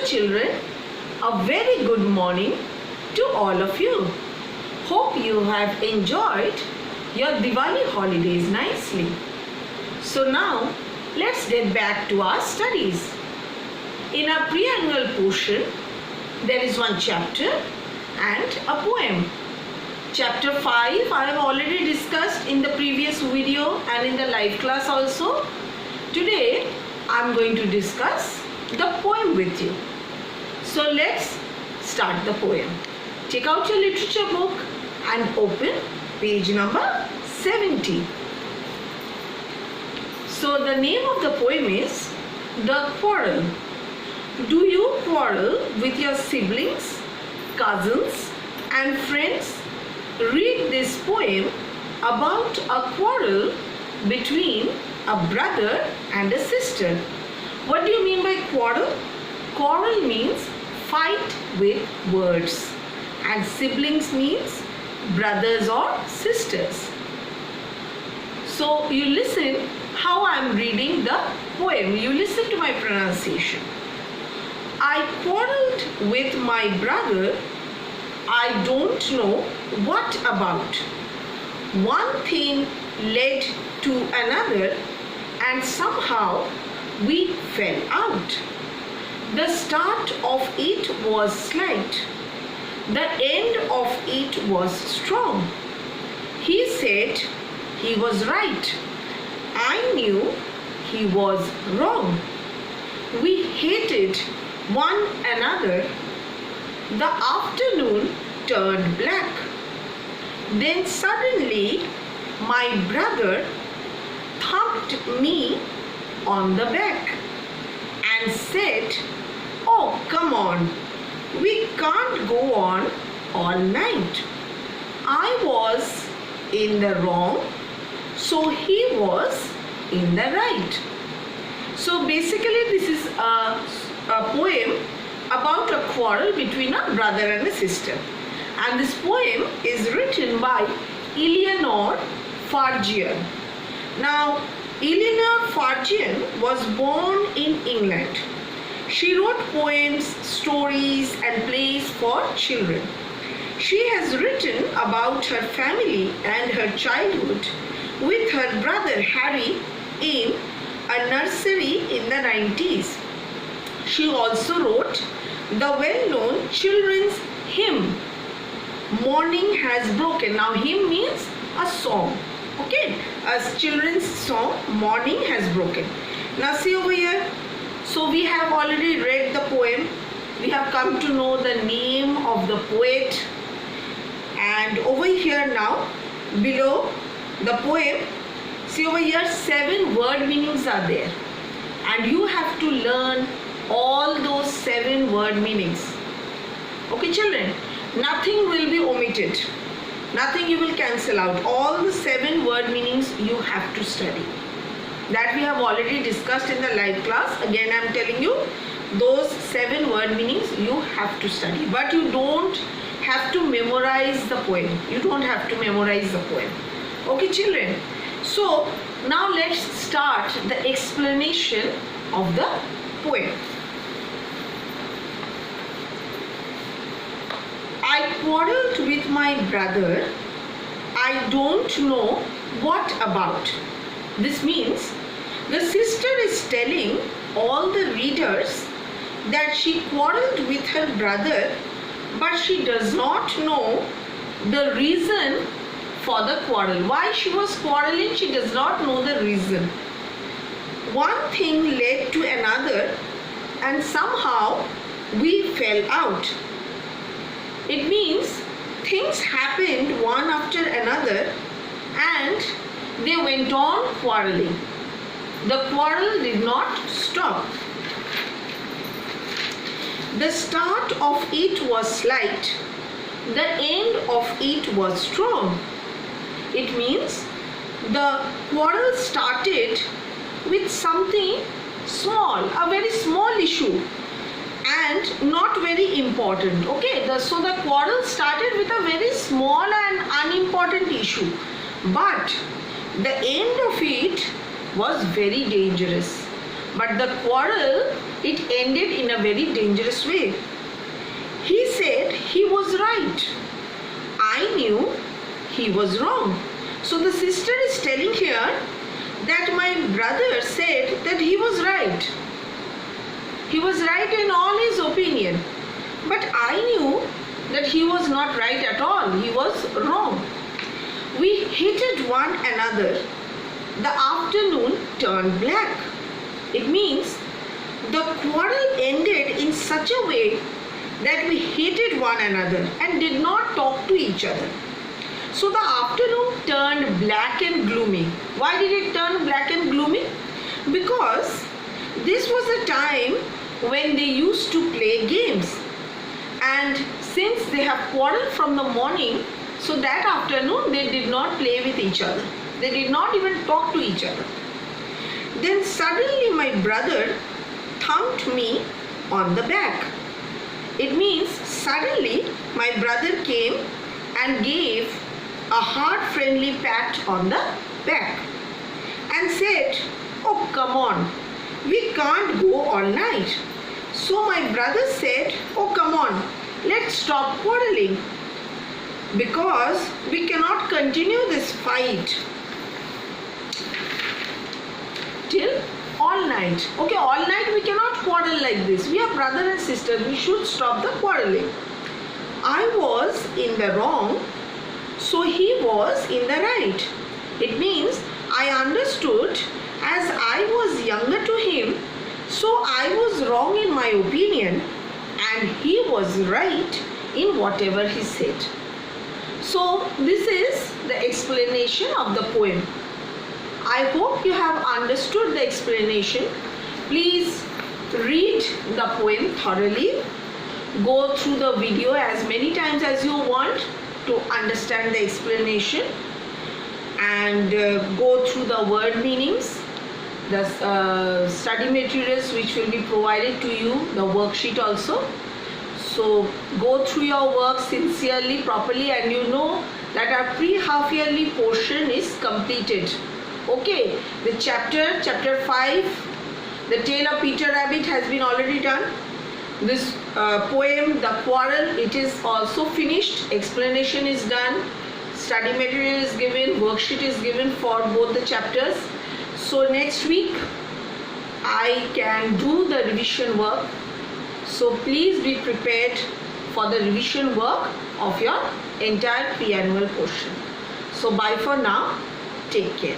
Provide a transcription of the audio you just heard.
children, a very good morning to all of you. Hope you have enjoyed your Diwali holidays nicely. So now let's get back to our studies. In our pre-annual portion, there is one chapter and a poem. Chapter 5 I have already discussed in the previous video and in the live class also. Today I am going to discuss the poem with you. So let's start the poem. Take out your literature book and open page number 70. So the name of the poem is The Quarrel. Do you quarrel with your siblings, cousins and friends? Read this poem about a quarrel between a brother and a sister. What do you mean by quarrel? Quarrel means fight with words, and siblings means brothers or sisters. So you listen how I am reading the poem. You listen to my pronunciation. I quarreled with my brother. I don't know what about. One thing led to another and somehow we fell out. The start of it was slight. The end of it was strong. He said he was right. I knew he was wrong. We hated one another. The afternoon turned black. Then suddenly my brother thumped me on the back and said, "Oh, come on, we can't go on all night." I was in the wrong, so he was in the right. So basically this is a poem about a quarrel between a brother and a sister. And this poem is written by Eleanor Farjeon. Now, Eleanor Farjeon was born in England. She wrote poems, stories and plays for children. She has written about her family and her childhood with her brother Harry in a nursery in the 90s. She also wrote the well-known children's hymn, Morning Has Broken. Now hymn means a song. Okay, a children's song, Morning Has Broken. Now see over here. So we have already read the poem. We have come to know the name of the poet. And over here now, below the poem, see over here 7 word meanings are there. And you have to learn all those 7 word meanings. Okay children, nothing will be omitted. Nothing you will cancel out. All the 7 word meanings you have to study. That we have already discussed in the live class. Again I am telling you, those 7 word meanings you have to study. But you don't have to memorize the poem. You don't have to memorize the poem. Okay children. So now let's start the explanation of the poem. I quarreled with my brother. I don't know what about. This means the sister is telling all the readers that she quarreled with her brother, but she does not know the reason for the quarrel. Why she was quarreling, she does not know the reason. One thing led to another and somehow we fell out. It means things happened one after another and they went on quarreling. The quarrel did not stop. The start of it was slight. The end of it was strong. It means the quarrel started with something small, a very small issue, and not very important. Okay, so the quarrel started with a very small and unimportant issue, but the end of it was very dangerous. But the quarrel it ended in a very dangerous way. He said he was right. I knew he was wrong. So the sister is telling here that my brother said that he was right. He was right in all his opinion. But I knew that he was not right at all. He was wrong. We hated one another. The afternoon turned black. It means the quarrel ended in such a way that we hated one another and did not talk to each other. So the afternoon turned black and gloomy. Why did it turn black and gloomy? Because this was a time when they used to play games. And since they have quarreled from the morning, so that afternoon they did not play with each other. They did not even talk to each other. Then suddenly my brother thumped me on the back. It means suddenly my brother came and gave a hard friendly pat on the back and said, "Oh, come on, we can't go all night." So my brother said, "Oh, come on, let's stop quarreling because we cannot continue this fight till all night. Okay, all night we cannot quarrel like this. We are brother and sister. We should stop the quarreling." I was in the wrong, so he was in the right. It means I understood as I was younger to him, so I was wrong in my opinion and he was right in whatever he said. So this is the explanation of the poem. I hope you have understood the explanation. Please read the poem thoroughly. Go through the video as many times as you want to understand the explanation, and go through the word meanings, the study materials which will be provided to you, the worksheet also. So go through your work sincerely, properly, and you know that our pre-half yearly portion is completed. Okay, the chapter 5, The Tale of Peter Rabbit has been already done. This poem, The Quarrel, it is also finished. Explanation is done. Study material is given. Worksheet is given for both the chapters. So next week, I can do the revision work. So please be prepared for the revision work of your entire pre-annual portion. So bye for now. Take care.